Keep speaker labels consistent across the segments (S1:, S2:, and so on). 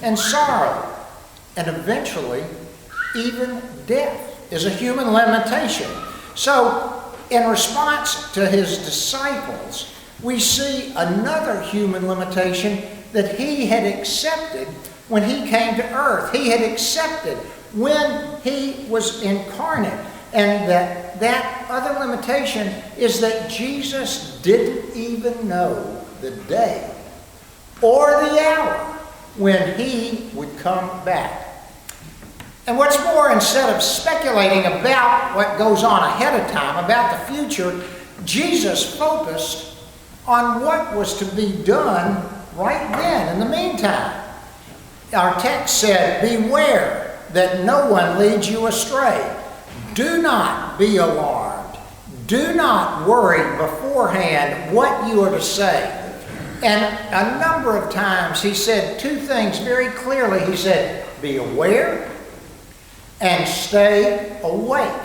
S1: and sorrow, and eventually even death is a human limitation. So in response to his disciples, we see another human limitation that he had accepted when he came to earth. He had accepted when he was incarnate. And that other limitation is that Jesus didn't even know the day or the hour when he would come back. And what's more, instead of speculating about what goes on ahead of time, about the future, Jesus focused on what was to be done right then, in the meantime. Our text said, "Beware that no one leads you astray. Do not be alarmed. Do not worry beforehand what you are to say." And a number of times he said two things very clearly. He said, be aware and stay awake.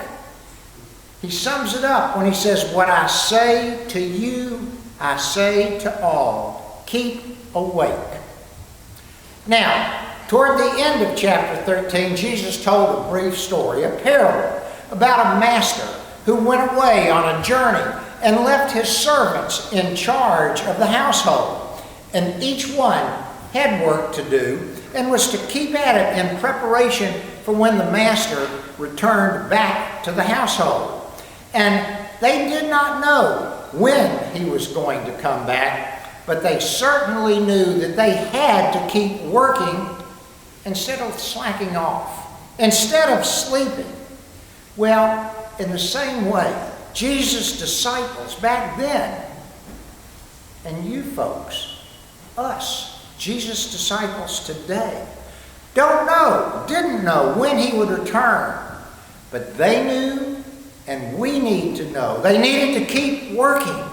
S1: He sums it up when he says, "What I say to you, I say to all, keep awake." Now, toward the end of chapter 13, Jesus told a brief story, a parable, about a master who went away on a journey and left his servants in charge of the household. And each one had work to do and was to keep at it in preparation for when the master returned back to the household. And they did not know when he was going to come back, but they certainly knew that they had to keep working instead of slacking off, instead of sleeping. Well, in the same way, Jesus' disciples back then, and you folks, us, Jesus' disciples today, didn't know when he would return. But they knew, and we need to know. They needed to keep working.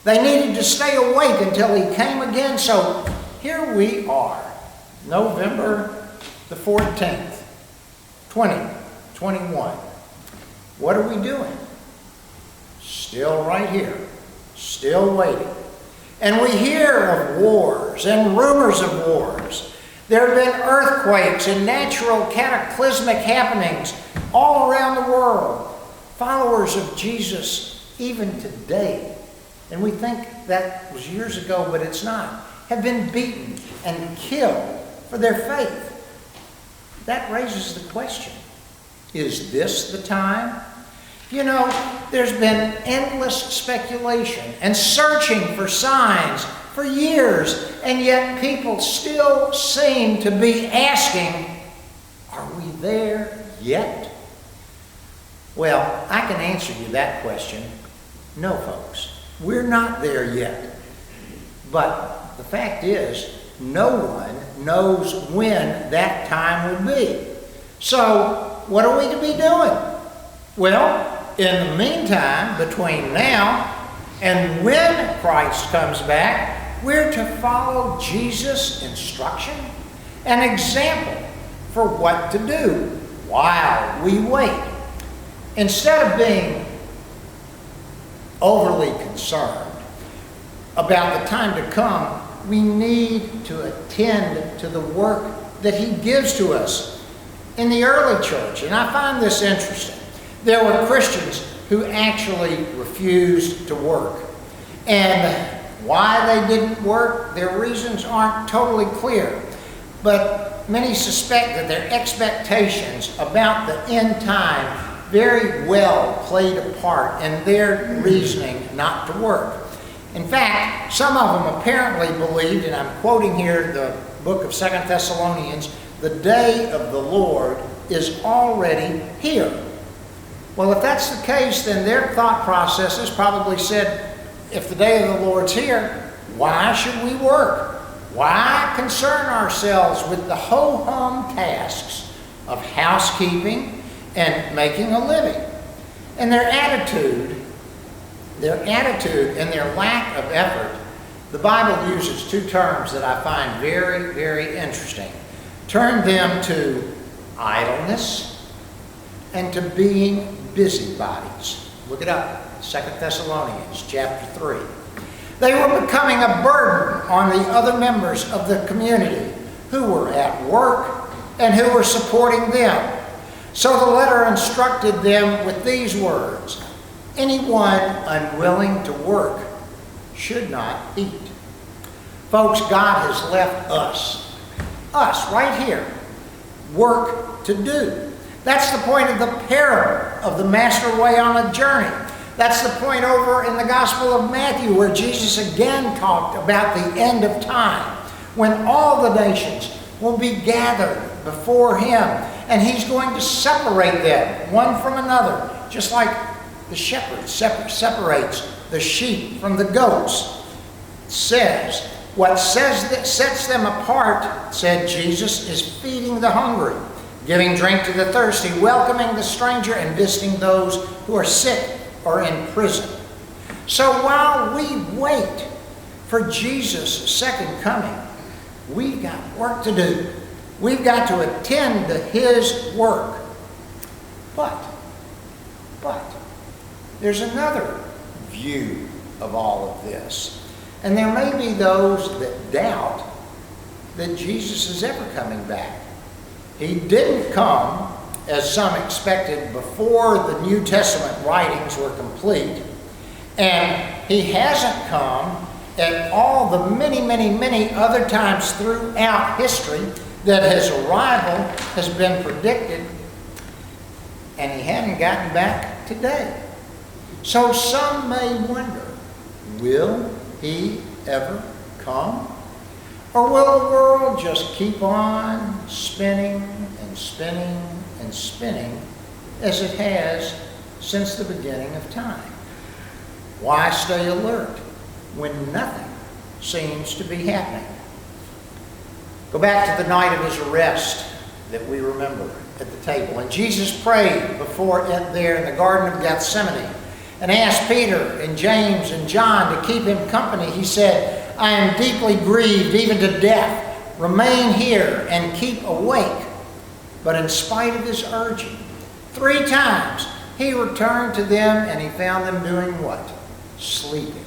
S1: They needed to stay awake until he came again. So here we are, November the 14th, 2021. What are we doing? Still right here, still waiting. And we hear of wars and rumors of wars. There have been earthquakes and natural cataclysmic happenings all around the world. Followers of Jesus, even today, and we think that was years ago, but it's not, have been beaten and killed for their faith. That raises the question, is this the time? You know, there's been endless speculation and searching for signs for years, and yet people still seem to be asking, are we there yet? Well, I can answer you that question. No, folks, we're not there yet. But the fact is, no one knows when that time will be. So, what are we to be doing? Well, in the meantime, between now and when Christ comes back, we're to follow Jesus' instruction and example for what to do while we wait. Instead of being overly concerned about the time to come, we need to attend to the work that he gives to us. In the early church, and I find this interesting, there were Christians who actually refused to work. And why they didn't work, their reasons aren't totally clear. But many suspect that their expectations about the end time very well played a part in their reasoning not to work. In fact, some of them apparently believed, and I'm quoting here the book of 2 Thessalonians, the day of the Lord is already here. Well, if that's the case, then their thought processes probably said, if the day of the Lord's here, why should we work? Why concern ourselves with the ho-hum tasks of housekeeping and making a living? And their attitude and their lack of effort, the Bible uses two terms that I find very, very interesting. Turn them to idleness and to being busybodies. Look it up, 2 Thessalonians chapter 3. They were becoming a burden on the other members of the community who were at at work and who were supporting them. So the letter instructed them with these words: anyone unwilling to work should not eat. Folks, God has left us right here, work to do. That's the point of the parable of the master away on a journey. That's the point over in the Gospel of Matthew, where Jesus again talked about the end of time, when all the nations will be gathered before him, and he's going to separate them one from another, just like the shepherd separates the sheep from the goats. It says, what sets them apart, said Jesus, is feeding the hungry, giving drink to the thirsty, welcoming the stranger, and visiting those who are sick or in prison. So while we wait for Jesus' second coming, we've got work to do. We've got to attend to his work. But there's another view of all of this. And there may be those that doubt that Jesus is ever coming back. He didn't come, as some expected, before the New Testament writings were complete. And he hasn't come at all the many other times throughout history that his arrival has been predicted. And he hadn't gotten back today. So some may wonder, will he ever come? Or will the world just keep on spinning and spinning and spinning as it has since the beginning of time? Why stay alert when nothing seems to be happening? Go back to the night of his arrest that we remember at the table. And Jesus prayed before it there in the Garden of Gethsemane and asked Peter and James and John to keep him company. He said, I am deeply grieved even to death. Remain here and keep awake. But in spite of his urging, 3 times he returned to them and he found them doing what? Sleeping.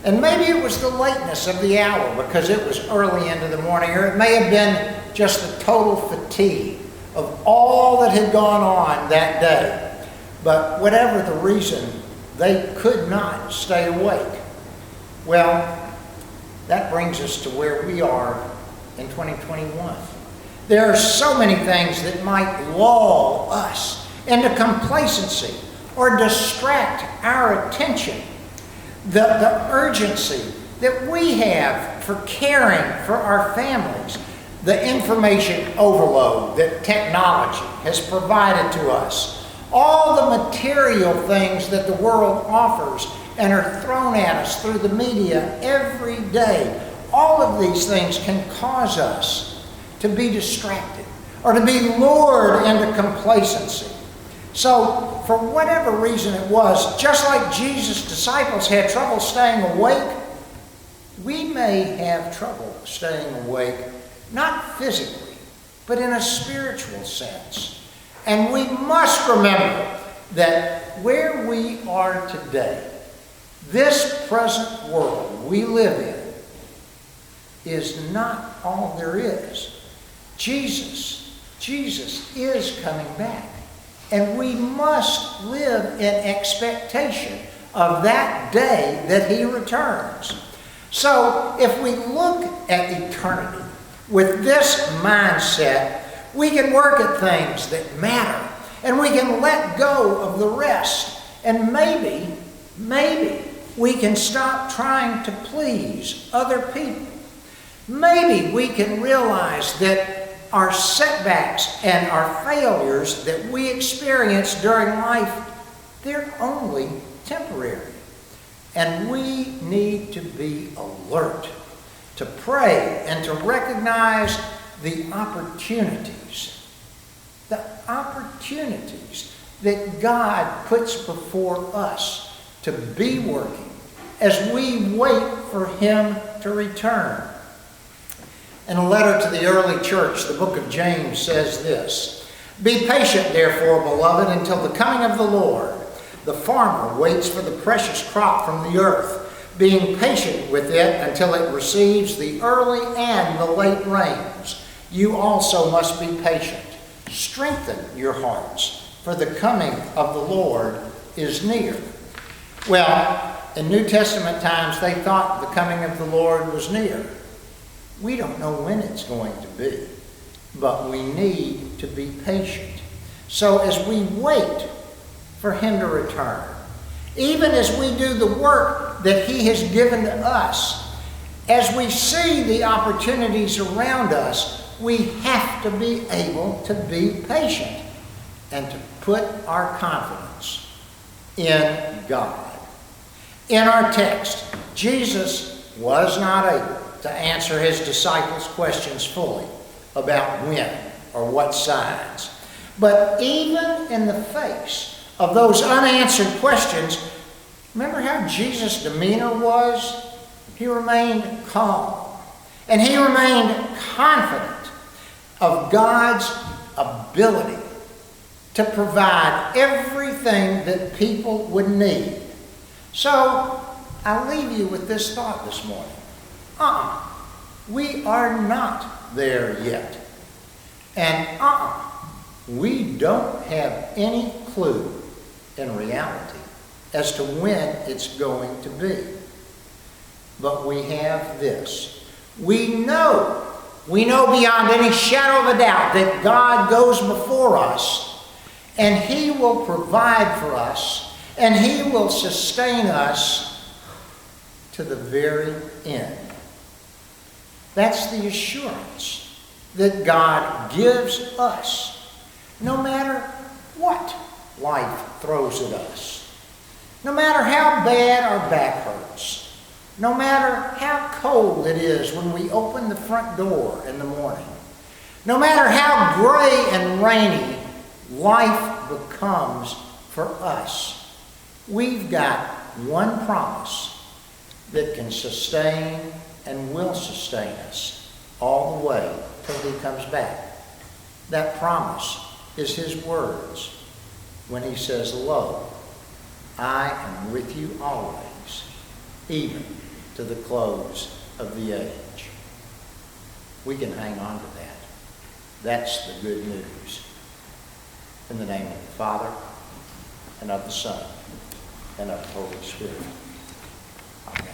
S1: And maybe it was the lateness of the hour because it was early into the morning, or it may have been just the total fatigue of all that had gone on that day. But whatever the reason, they could not stay awake. Well, that brings us to where we are in 2021. There are so many things that might lull us into complacency or distract our attention. The urgency that we have for caring for our families, the information overload that technology has provided to us, all the material things that the world offers and are thrown at us through the media every day, all of these things can cause us to be distracted or to be lured into complacency. So, for whatever reason it was, just like Jesus' disciples had trouble staying awake, we may have trouble staying awake, not physically, but in a spiritual sense. And we must remember that where we are today, this present world we live in, is not all there is. Jesus is coming back. And we must live in expectation of that day that he returns. So if we look at eternity with this mindset, we can work at things that matter. And we can let go of the rest. And maybe we can stop trying to please other people. Maybe we can realize that our setbacks and our failures that we experience during life, they're only temporary. And we need to be alert, to pray and to recognize the opportunities that God puts before us to be working as we wait for him to return. In a letter to the early church, the book of James says this: Be patient, therefore, beloved, until the coming of the Lord. The farmer waits for the precious crop from the earth, being patient with it until it receives the early and the late rains. You also must be patient. Strengthen your hearts, for the coming of the Lord is near. Well, in New Testament times, they thought the coming of the Lord was near. We don't know when it's going to be, but we need to be patient. So as we wait for him to return, even as we do the work that he has given to us, as we see the opportunities around us, we have to be able to be patient and to put our confidence in God. In our text, Jesus was not able to answer his disciples' questions fully about when or what signs. But even in the face of those unanswered questions, remember how Jesus' demeanor was? He remained calm, and he remained confident of God's ability to provide everything that people would need. So, I leave you with this thought this morning. We are not there yet. And we don't have any clue in reality as to when it's going to be. But we have this. We know beyond any shadow of a doubt that God goes before us, and he will provide for us, and he will sustain us to the very end. That's the assurance that God gives us, no matter what life throws at us, no matter how bad our back hurts, no matter how cold it is when we open the front door in the morning, no matter how gray and rainy life becomes for us, we've got one promise that can sustain and will sustain us all the way till he comes back. That promise is his words when he says, "Lo, I am with you always, even to the close of the age." We can hang on to that. That's the good news. In the name of the Father, and of the Son, and of the Holy Spirit.